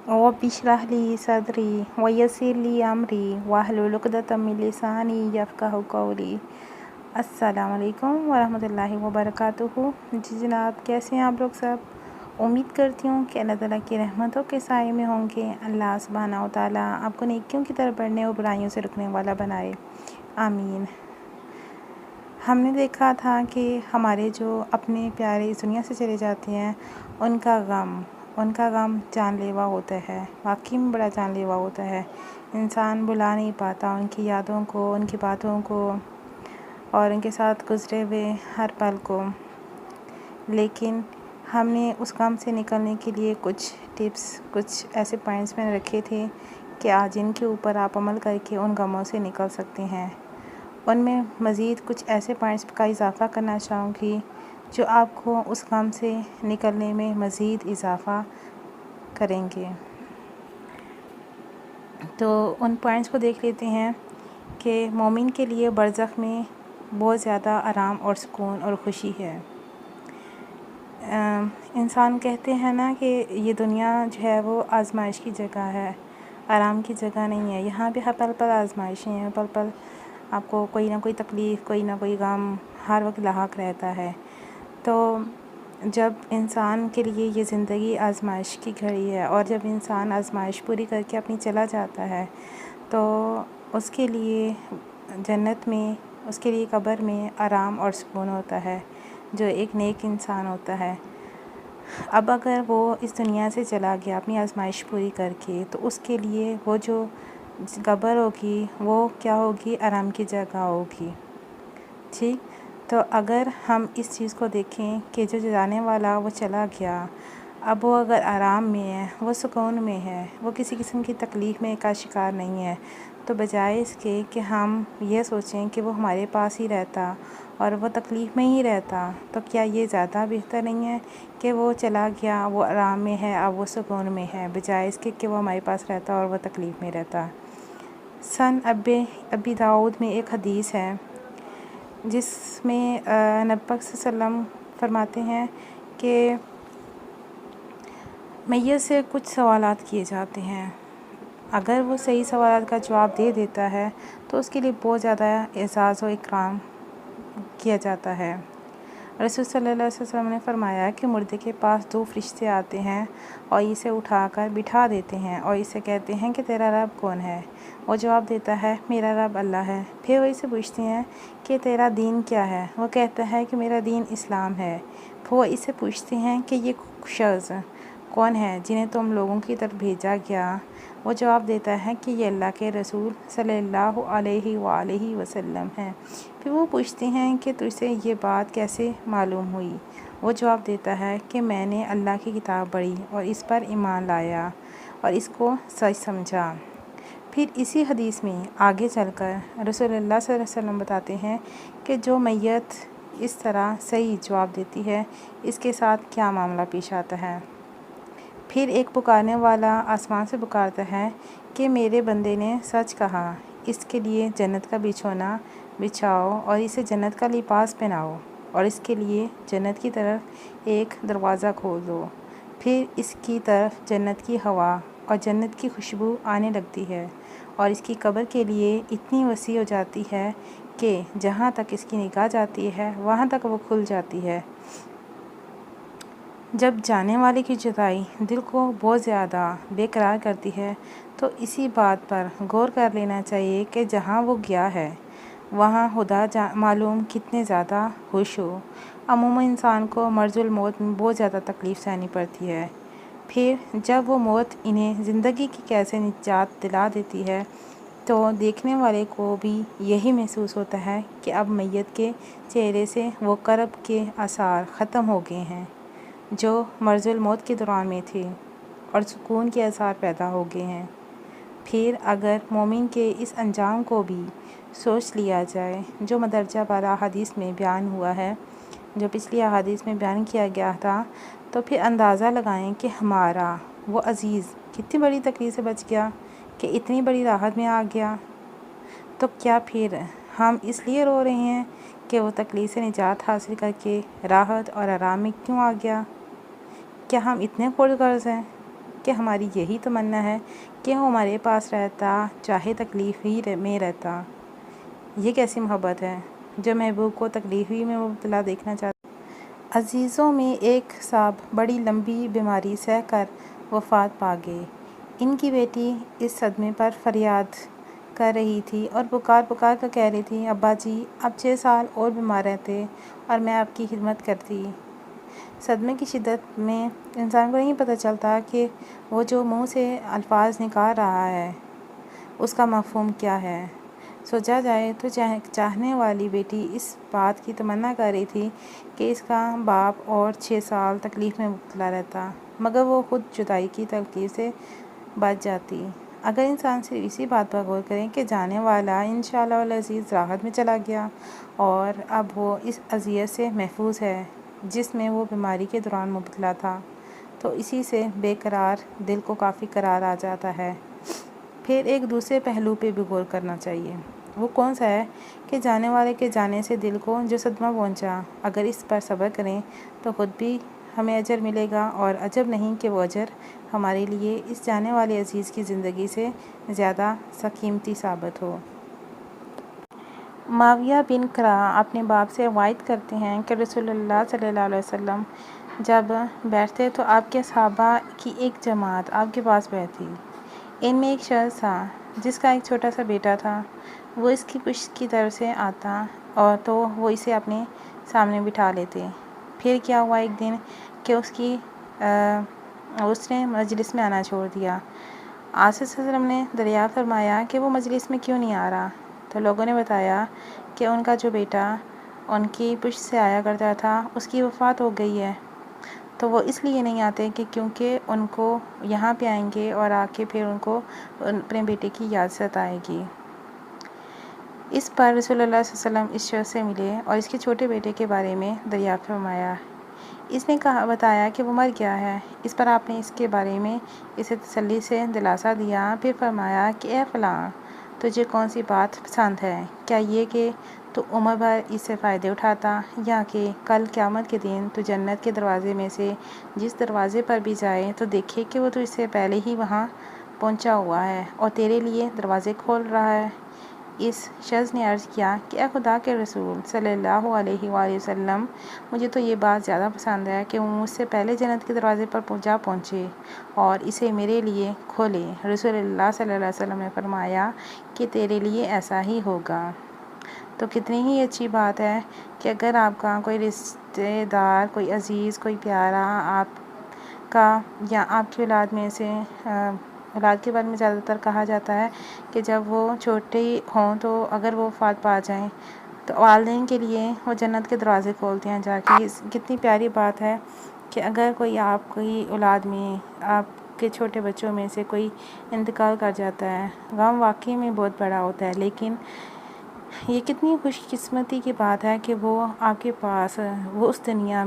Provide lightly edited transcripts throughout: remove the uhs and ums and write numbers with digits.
رب اشرح لي صدري ويسر لي أمري واحلل عقدة من لساني يفقهوا قولي۔ السلام علیکم ورحمۃ اللہ وبرکاتہ۔ جی جناب، کیسے ہیں آپ لوگ سب؟ امید کرتی ہوں کہ اللہ تعالیٰ کی رحمتوں کے سائے میں ہوں گے۔ اللہ سبحانہ و تعالیٰ آپ کو نیکیوں کی طرف بڑھنے اور برائیوں سے رکنے والا بنائے، آمین۔ ہم نے دیکھا تھا کہ ہمارے جو اپنے پیارے اس دنیا سے چلے جاتے ہیں ان کا غم جان لیوا ہوتا ہے، واقعی میں بڑا جان لیوا ہوتا ہے۔ انسان بھلا نہیں پاتا ان کی یادوں کو، ان کی باتوں کو اور ان کے ساتھ گزرے ہوئے ہر پل کو، لیکن ہم نے اس غم سے نکلنے کے لیے کچھ ٹپس، کچھ ایسے پوائنٹس میں نے رکھے تھے کہ آج ان کے اوپر آپ عمل کر کے ان غموں سے نکل سکتے ہیں۔ ان میں مزید کچھ ایسے پوائنٹس کا اضافہ کرنا چاہوں گی جو آپ کو اس غم سے نکلنے میں مزید اضافہ کریں گے۔ تو ان پوائنٹس کو دیکھ لیتے ہیں کہ مومن کے لیے برزخ میں بہت زیادہ آرام اور سکون اور خوشی ہے۔ انسان کہتے ہیں نا کہ یہ دنیا جو ہے وہ آزمائش کی جگہ ہے، آرام کی جگہ نہیں ہے۔ یہاں بھی ہر پل پل آزمائشیں ہیں، پل پل آپ کو کوئی نہ کوئی تکلیف، کوئی نہ کوئی غم ہر وقت لاحق رہتا ہے۔ تو جب انسان کے لیے یہ زندگی آزمائش کی گھڑی ہے اور جب انسان آزمائش پوری کر کے اپنی چلا جاتا ہے تو اس کے لیے جنت میں، اس کے لیے قبر میں آرام اور سکون ہوتا ہے، جو ایک نیک انسان ہوتا ہے۔ اب اگر وہ اس دنیا سے چلا گیا اپنی آزمائش پوری کر کے تو اس کے لیے وہ جو قبر ہوگی وہ کیا ہوگی؟ آرام کی جگہ ہوگی۔ ٹھیک، تو اگر ہم اس چیز کو دیکھیں کہ جو جانے والا وہ چلا گیا، اب وہ اگر آرام میں ہے، وہ سکون میں ہے، وہ کسی قسم کی تکلیف میں کا شکار نہیں ہے، تو بجائے اس کے کہ ہم یہ سوچیں کہ وہ ہمارے پاس ہی رہتا اور وہ تکلیف میں ہی رہتا، تو کیا یہ زیادہ بہتر نہیں ہے کہ وہ چلا گیا، وہ آرام میں ہے، اب وہ سکون میں ہے، بجائے اس کے کہ وہ ہمارے پاس رہتا اور وہ تکلیف میں رہتا۔ سن ابی داؤد میں ایک حدیث ہے جس میں نبی پاک صلی اللہ علیہ وسلم فرماتے ہیں کہ میت سے کچھ سوالات کیے جاتے ہیں، اگر وہ صحیح سوالات کا جواب دے دیتا ہے تو اس کے لیے بہت زیادہ اعزاز و اکرام کیا جاتا ہے۔ رسول صلی اللہ علیہ وسلم نے فرمایا کہ مردے کے پاس دو فرشتے آتے ہیں اور اسے اٹھا کر بٹھا دیتے ہیں اور اسے کہتے ہیں کہ تیرا رب کون ہے؟ وہ جواب دیتا ہے میرا رب اللہ ہے۔ پھر وہ اسے پوچھتے ہیں کہ تیرا دین کیا ہے؟ وہ کہتا ہے کہ میرا دین اسلام ہے۔ پھر وہ اسے پوچھتے ہیں کہ یہ شخص کون ہے جنہیں تم لوگوں کی طرف بھیجا گیا؟ وہ جواب دیتا ہے کہ یہ اللہ کے رسول صلی اللہ علیہ وآلہ وسلم ہیں۔ پھر وہ پوچھتے ہیں کہ تجھے یہ بات کیسے معلوم ہوئی؟ وہ جواب دیتا ہے کہ میں نے اللہ کی کتاب پڑھی اور اس پر ایمان لایا اور اس کو سچ سمجھا۔ پھر اسی حدیث میں آگے چل کر رسول اللہ صلی اللہ علیہ وسلم بتاتے ہیں کہ جو میت اس طرح صحیح جواب دیتی ہے اس کے ساتھ کیا معاملہ پیش آتا ہے۔ پھر ایک پکارنے والا آسمان سے پکارتا ہے کہ میرے بندے نے سچ کہا، اس کے لیے جنت کا بچھونا بچھاؤ اور اسے جنت کا لباس پہناؤ اور اس کے لیے جنت کی طرف ایک دروازہ کھول دو۔ پھر اس کی طرف جنت کی ہوا اور جنت کی خوشبو آنے لگتی ہے اور اس کی قبر کے لیے اتنی وسیع ہو جاتی ہے کہ جہاں تک اس کی نگاہ جاتی ہے وہاں تک وہ کھل جاتی ہے۔ جب جانے والے کی جدائی دل کو بہت زیادہ بے قرار کرتی ہے تو اسی بات پر غور کر لینا چاہیے کہ جہاں وہ گیا ہے وہاں خدا معلوم کتنے زیادہ خوش ہو۔ عموماً انسان کو مرض الموت میں بہت زیادہ تکلیف سہنی پڑتی ہے، پھر جب وہ موت انہیں زندگی کی کیسے نجات دلا دیتی ہے تو دیکھنے والے کو بھی یہی محسوس ہوتا ہے کہ اب میت کے چہرے سے وہ کرب کے آثار ختم ہو گئے ہیں جو مرض الموت کے دوران میں تھے اور سکون کے آثار پیدا ہو گئے ہیں۔ پھر اگر مومن کے اس انجام کو بھی سوچ لیا جائے جو مندرجہ بالا حدیث میں بیان ہوا ہے، جو پچھلی احادیث میں بیان کیا گیا تھا، تو پھر اندازہ لگائیں کہ ہمارا وہ عزیز کتنی بڑی تکلیف سے بچ گیا کہ اتنی بڑی راحت میں آ گیا۔ تو کیا پھر ہم اس لیے رو رہے ہیں کہ وہ تکلیف سے نجات حاصل کر کے راحت اور آرام میں کیوں آ گیا؟ کیا ہم اتنے خود غرض ہیں؟ کہ ہماری یہی تمنا ہے کہ وہ ہمارے پاس رہتا چاہے تکلیف ہی میں رہتا۔ یہ کیسی محبت ہے جو محبوب کو تکلیف ہی میں مبتلا دیکھنا چاہتا۔ عزیزوں میں ایک صاحب بڑی لمبی بیماری سہ کر وفات پا گئے۔ ان کی بیٹی اس صدمے پر فریاد کر رہی تھی اور پکار پکار کر کہہ رہی تھی، ابا جی اب 6 سال اور بیمار رہتے اور میں آپ کی خدمت کرتی۔ صدمے کی شدت میں انسان کو نہیں پتہ چلتا کہ وہ جو منہ سے الفاظ نکال رہا ہے اس کا مفہوم کیا ہے۔ سوچا جائے تو چاہنے والی بیٹی اس بات کی تمنا کر رہی تھی کہ اس کا باپ اور 6 سال تکلیف میں مبتلا رہتا، مگر وہ خود جدائی کی تکلیف سے بچ جاتی۔ اگر انسان صرف اسی بات پر غور کرے کہ جانے والا انشاءاللہ العزیز راحت میں چلا گیا اور اب وہ اس اذیت سے محفوظ ہے جس میں وہ بیماری کے دوران مبتلا تھا، تو اسی سے بے قرار دل کو کافی قرار آ جاتا ہے۔ پھر ایک دوسرے پہلو پہ بھی غور کرنا چاہیے۔ وہ کون سا ہے کہ جانے والے کے جانے سے دل کو جو صدمہ پہنچا، اگر اس پر صبر کریں تو خود بھی ہمیں اجر ملے گا، اور عجب نہیں کہ وہ اجر ہمارے لیے اس جانے والے عزیز کی زندگی سے زیادہ قیمتی ثابت ہو۔ معاویہ بن قرہ اپنے باپ سے روایت کرتے ہیں کہ رسول اللہ صلی اللہ علیہ وسلم جب بیٹھتے تو آپ کے صحابہ کی ایک جماعت آپ کے پاس بیٹھتی۔ ان میں ایک شخص تھا جس کا ایک چھوٹا سا بیٹا تھا۔ وہ اس کی پشت کی طرف سے آتا اور تو وہ اسے اپنے سامنے بٹھا لیتے۔ پھر کیا ہوا ایک دن کہ اس نے مجلس میں آنا چھوڑ دیا۔ آقا صلی اللہ علیہ وسلم نے دریافت فرمایا کہ وہ مجلس میں کیوں نہیں آ رہا، تو لوگوں نے بتایا کہ ان کا جو بیٹا ان کی پشت سے آیا کرتا تھا اس کی وفات ہو گئی ہے، تو وہ اس لیے نہیں آتے کہ کیونکہ ان کو یہاں پہ آئیں گے اور آ کے پھر ان کو اپنے بیٹے کی یاد ستائے گی۔ اس پر رسول اللہ صلی اللہ علیہ وسلم اس شخص سے ملے اور اس کے چھوٹے بیٹے کے بارے میں دریافت فرمایا۔ اس نے بتایا کہ وہ مر گیا ہے۔ اس پر آپ نے اس کے بارے میں اسے تسلی سے دلاسا دیا، پھر فرمایا کہ اے فلاں، تجھے کون سی بات پسند ہے؟ کیا یہ کہ تو عمر بھر اس سے فائدے اٹھاتا، یا کہ کل قیامت کے دن تو جنت کے دروازے میں سے جس دروازے پر بھی جائے تو دیکھے کہ وہ تو اس سے پہلے ہی وہاں پہنچا ہوا ہے اور تیرے لیے دروازے کھول رہا ہے؟ اس شخص نے عرض کیا کہ اے خدا کے رسول صلی اللہ علیہ وآلہ وسلم، مجھے تو یہ بات زیادہ پسند ہے کہ وہ مجھ سے پہلے جنت کے دروازے پر جا پہنچے اور اسے میرے لیے کھولے۔ رسول اللہ صلی اللہ علیہ وسلم نے فرمایا کہ تیرے لیے ایسا ہی ہوگا۔ تو کتنی ہی اچھی بات ہے کہ اگر آپ کا کوئی رشتہ دار، کوئی عزیز، کوئی پیارا آپ کا یا آپ کی اولاد میں سے، اولاد کے بارے میں زیادہ تر کہا جاتا ہے کہ جب وہ چھوٹے ہوں تو اگر وہ وفات پا جائیں تو والدین کے لیے وہ جنت کے دروازے کھولتے ہیں جا کے۔ کتنی پیاری بات ہے کہ اگر کوئی آپ کی اولاد میں، آپ کے چھوٹے بچوں میں سے کوئی انتقال کر جاتا ہے، غم واقعی میں بہت بڑا ہوتا ہے، لیکن یہ کتنی خوش قسمتی کی بات ہے کہ وہ آپ کے پاس، وہ اس دنیا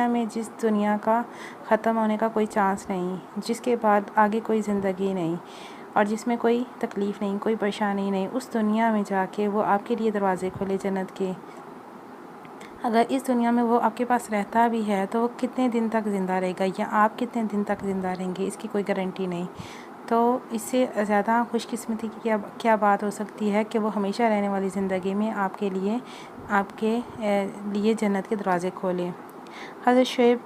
میں جس دنیا کا ختم ہونے کا کوئی چانس نہیں، جس کے بعد آگے کوئی زندگی نہیں اور جس میں کوئی تکلیف نہیں، کوئی پریشانی نہیں، اس دنیا میں جا کے وہ آپ کے لیے دروازے کھولے جنت کے۔ اگر اس دنیا میں وہ آپ کے پاس رہتا بھی ہے تو وہ کتنے دن تک زندہ رہے گا یا آپ کتنے دن تک زندہ رہیں گے، اس کی کوئی گارنٹی نہیں۔ تو اس سے زیادہ خوش قسمتی کی کیا بات ہو سکتی ہے کہ وہ ہمیشہ رہنے والی زندگی میں آپ کے لیے جنت کے دروازے کھولے۔ حضرت شعیب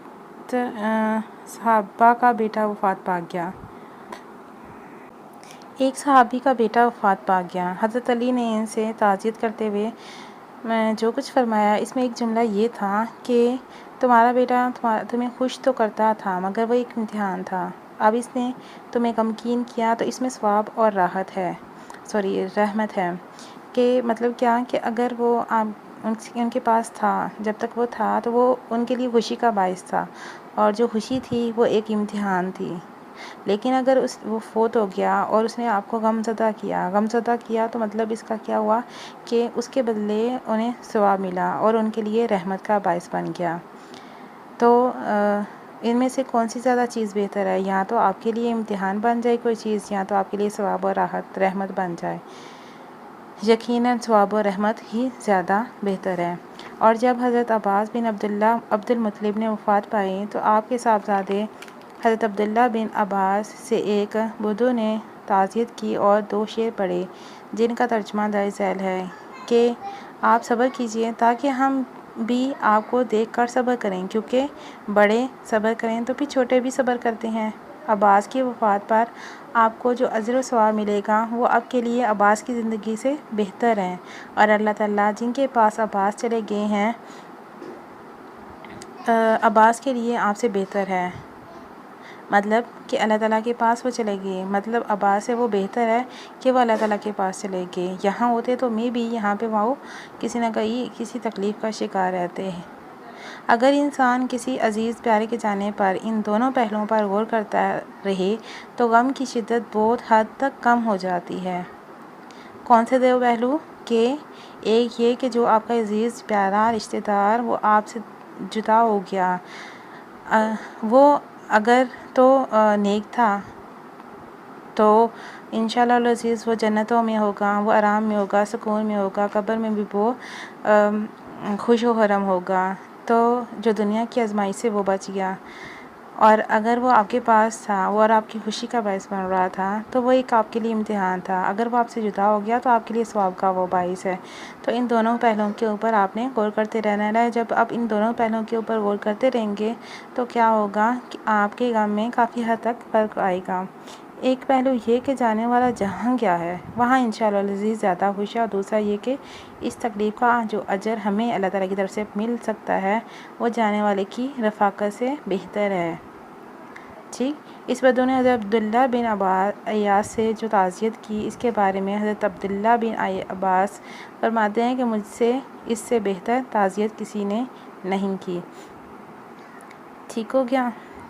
صحابہ کا بیٹا وفات پا گیا۔ ایک صحابی کا بیٹا وفات پا گیا۔ حضرت علی نے ان سے تعزیت کرتے ہوئے جو کچھ فرمایا، اس میں ایک جملہ یہ تھا کہ تمہارا بیٹا تمہیں خوش تو کرتا تھا مگر وہ ایک امتحان تھا، اب اس نے تمہیں غمگین کیا تو اس میں ثواب اور رحمت ہے۔ کہ مطلب کیا کہ اگر وہ ان کے پاس تھا، جب تک وہ تھا تو وہ ان کے لیے خوشی کا باعث تھا، اور جو خوشی تھی وہ ایک امتحان تھی، لیکن اگر وہ فوت ہو گیا اور اس نے آپ کو غمزدہ کیا تو مطلب اس کا کیا ہوا کہ اس کے بدلے انہیں ثواب ملا اور ان کے لیے رحمت کا باعث بن گیا۔ تو ان میں سے کون سی زیادہ چیز بہتر ہے؟ یا تو آپ کے لیے امتحان بن جائے کوئی چیز، یا تو آپ کے لیے ثواب اور رحمت بن جائے۔ یقیناً ثواب و رحمت ہی زیادہ بہتر ہے۔ اور جب حضرت عباس بن عبد المطلب نے وفات پائی تو آپ کے صاحبزادے حضرت عبداللہ بن عباس سے ایک بدو نے تعزیت کی اور 2 شعر پڑھے جن کا ترجمہ درج ذیل ہے کہ آپ صبر کیجئے تاکہ ہم بھی آپ کو دیکھ کر صبر کریں، کیونکہ بڑے صبر کریں تو پھر چھوٹے بھی صبر کرتے ہیں۔ عباس کی وفات پر آپ کو جو اجر و ثواب ملے گا وہ آپ کے لیے عباس کی زندگی سے بہتر ہے، اور اللہ تعالیٰ جن کے پاس عباس چلے گئے ہیں عباس کے لیے آپ سے بہتر ہے، مطلب کہ اللہ تعالیٰ کے پاس وہ چلے گئے، مطلب عباس سے وہ بہتر ہے کہ وہ اللہ تعالیٰ کے پاس چلے گئے۔ یہاں ہوتے تو میں بھی یہاں پہ وہ کسی نہ کسی تکلیف کا شکار رہتے ہیں۔ اگر انسان کسی عزیز پیارے کے جانے پر ان دونوں پہلوؤں پر غور کرتا رہے تو غم کی شدت بہت حد تک کم ہو جاتی ہے۔ کون سے 2 پہلو؟ کہ ایک یہ کہ جو آپ کا عزیز پیارا رشتہ دار وہ آپ سے جدا ہو گیا، وہ اگر تو نیک تھا تو انشاءاللہ العزیز وہ جنتوں میں ہوگا، وہ آرام میں ہوگا، سکون میں ہوگا، قبر میں بھی وہ خوش و خرم ہوگا، تو جو دنیا کی آزمائش سے وہ بچ گیا۔ اور اگر وہ آپ کے پاس تھا اور آپ کی خوشی کا باعث بن رہا تھا تو وہ ایک آپ کے لیے امتحان تھا، اگر وہ آپ سے جدا ہو گیا تو آپ کے لیے ثواب کا وہ باعث ہے۔ تو ان دونوں پہلوؤں کے اوپر آپ نے غور کرتے رہنا ہے۔ جب آپ ان دونوں پہلوؤں کے اوپر غور کرتے رہیں گے تو کیا ہوگا کہ آپ کے غم میں کافی حد تک فرق آئے گا۔ ایک پہلو یہ کہ جانے والا جہاں کیا ہے وہاں انشاءاللہ العزیز زیادہ خوش ہے، اور دوسرا یہ کہ اس تکلیف کا جو اجر ہمیں اللہ تعالیٰ کی طرف سے مل سکتا ہے وہ جانے والے کی رفاقت سے بہتر ہے۔ ٹھیک، اس بدو نے حضرت عبداللہ بن عیاس سے جو تعزیت کی اس کے بارے میں حضرت عبداللہ بن عباس فرماتے ہیں کہ مجھ سے اس سے بہتر تعزیت کسی نے نہیں کی۔ ٹھیک ہو گیا؟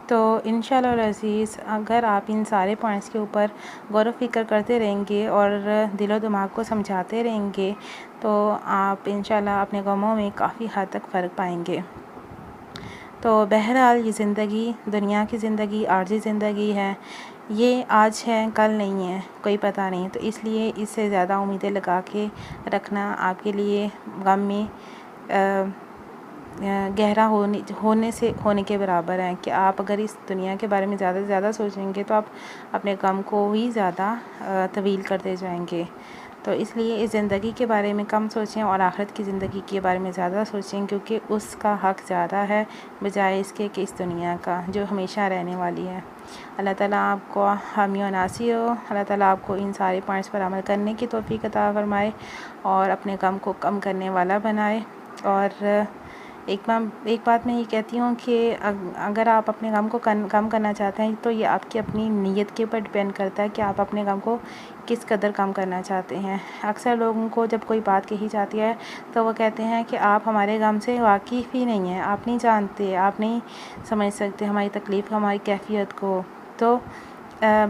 تو انشاءاللہ العزیز اگر آپ ان سارے پوائنٹس کے اوپر غور و فکر کرتے رہیں گے اور دل و دماغ کو سمجھاتے رہیں گے تو آپ انشاءاللہ اپنے غموں میں کافی حد تک فرق پائیں گے۔ تو بہرحال یہ زندگی، دنیا کی زندگی عارضی زندگی ہے، یہ آج ہے کل نہیں ہے، کوئی پتہ نہیں، تو اس لیے اس سے زیادہ امیدیں لگا کے رکھنا آپ کے لیے غم میں گہرا ہونے کے برابر ہے کہ آپ اگر اس دنیا کے بارے میں زیادہ سے زیادہ سوچیں گے تو آپ اپنے غم کو ہی زیادہ طویل کرتے جائیں گے۔ تو اس لیے اس زندگی کے بارے میں کم سوچیں اور آخرت کی زندگی کے بارے میں زیادہ سوچیں، کیونکہ اس کا حق زیادہ ہے بجائے اس کے کہ اس دنیا کا جو ہمیشہ رہنے والی ہے۔ اللہ تعالیٰ آپ کو حامی و ناصر ہو، اللہ تعالیٰ آپ کو ان سارے پوائنٹس پر عمل کرنے کی توفیق عطا فرمائے اور اپنے غم کو کم کرنے والا بنائے۔ اور ایک بات میں یہ کہتی ہوں کہ اگر آپ اپنے غم کو کم کرنا چاہتے ہیں تو یہ آپ کی اپنی نیت کے اوپر ڈپینڈ کرتا ہے کہ آپ اپنے غم کو کس قدر کم کرنا چاہتے ہیں۔ اکثر لوگوں کو جب کوئی بات کہی جاتی ہے تو وہ کہتے ہیں کہ آپ ہمارے غم سے واقف ہی نہیں ہیں، آپ نہیں جانتے، آپ نہیں سمجھ سکتے ہماری تکلیف، ہماری کیفیت کو۔ تو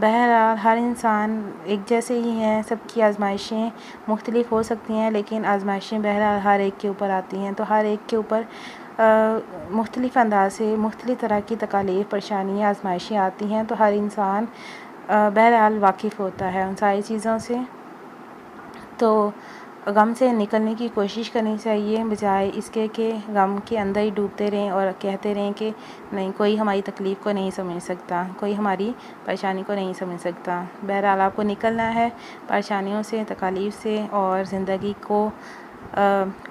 بہرحال ہر انسان ایک جیسے ہی ہیں، سب کی آزمائشیں مختلف ہو سکتی ہیں، لیکن آزمائشیں بہرحال ہر ایک کے اوپر آتی ہیں، تو ہر ایک کے اوپر مختلف انداز سے مختلف طرح کی تکالیف، پریشانیاں، آزمائشیں آتی ہیں، تو ہر انسان بہرحال واقف ہوتا ہے ان ساری چیزوں سے۔ تو غم سے نکلنے کی کوشش کرنی چاہیے بجائے اس کے کہ غم کے اندر ہی ڈوبتے رہیں اور کہتے رہیں کہ نہیں، کوئی ہماری تکلیف کو نہیں سمجھ سکتا، کوئی ہماری پریشانی کو نہیں سمجھ سکتا۔ بہرحال آپ کو نکلنا ہے پریشانیوں سے، تکالیف سے، اور زندگی کو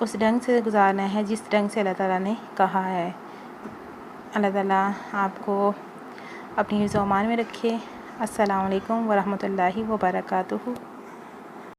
اس ڈھنگ سے گزارنا ہے جس ڈھنگ سے اللہ تعالیٰ نے کہا ہے۔ اللہ تعالیٰ آپ کو اپنی حفظ و امان میں رکھے۔ السلام علیکم ورحمۃ اللہ وبرکاتہ۔